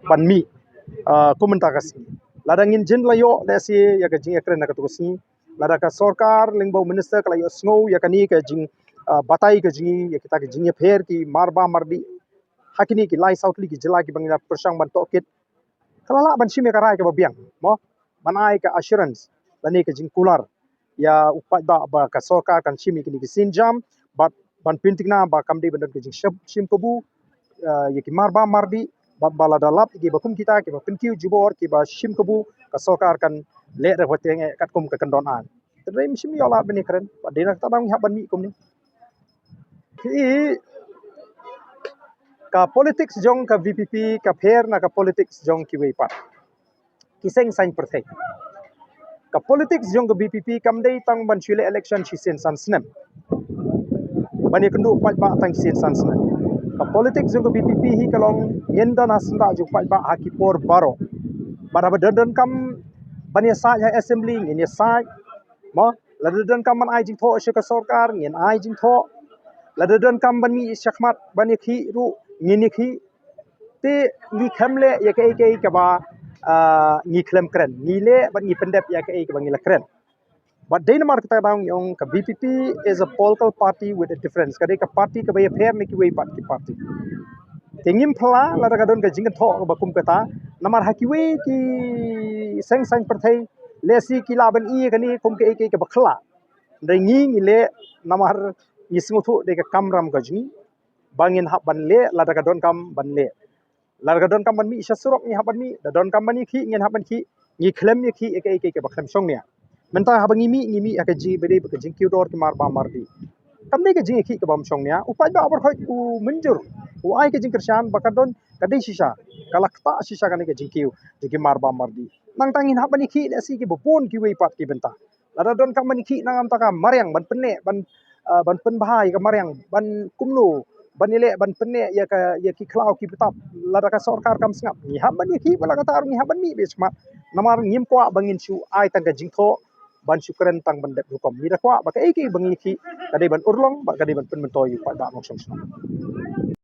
ban mi kumenta kasi ladangin jin layo lesi ya ka jing ekren na katusi lada ka sarkar lingbau minister kala yo snow ya kani ka jing batai ka jing ya kita ka jing pher ki marba mardi hakini ki lai southli ki jila ki bangina persang ban tokit kalala ban shime karai ka babiang mo banai ka assurance lani ka jing kular ya upat ba ka sarkar kan shime kini ki sinjam ban pintikna ba kamdi ban ka jing shim kabu ya ki marba mardi bala dalap ki bakum kita ki pinkiu jubor ki ba shim kabu ka sarkar kan le re hoteng kat kum ka kandon an tadai mishim yola bani keren dina tadang haban mi kum ni ki ka politics jong ka VPP ka pher na ka politics jong ki weipat kiseng sain perthai ka politics jong ka VPP kam dei tang ban chile election chi sen san snem bani kendu pat ba tang sen san snem ka politics jong ka VPP hi kalong yenda na senda ju pat ba haki por baro bara badan kam bani sa ya assembly ngin sa mo ladan kam man ai jing tho she ka sarkar ngin ai jing tho ladan kam ban mi shakmat bani khi ru ngini khi te ni khamle ya ke ka ba ni klem kren ni le ban ni pendep ya ke ba ngi la kren but Denmark ta dang yong ka VPP is a political party with a difference ka ka party ka ba fair me ki way pat ki party tengim phla la ka don ka jing tho ba kum ka ta namar hakiwe ki seng sang perthai lesi ki la ban i ka ni kum ke ka ba khla dai ngi le namar ni singu thu de ka kamram ka jing bangin hab ban le la ka don kam ban le la ka don kam ban mi shasurok ni haban mi da don kam ban ni khi ngin haban khi ni khlem ni khi ke ka ba khlem song ne menta habangi mi ka ji bede ka jing ki dor ki mar ba mar di kam ne ka jing khi ka bam song ne upai ba abor khoi ku menjur u ai ka jing kershan ba ka don ka dei shisha kalakta shisha ka ne ka jing ki mar ba mar di nang tangin haban ni khi le si ki bopon ki wei pat ki benta la don kam ban ni khi nang am ta ka maryang ban penne ban pen bahai ka maryang ban kumnu banile ban penne ya ki klau ki petap lada ka sarkar kam sngap ni haban ni khi bala ka tar ni haban mi be sma namar ngim kwa bangin chu ai tang ka jing tho ban syukren tang ban dep hukom ni da kwa ba ka bangi khi kadai ban urlong ba kadai ban pen mentoy pa da mong som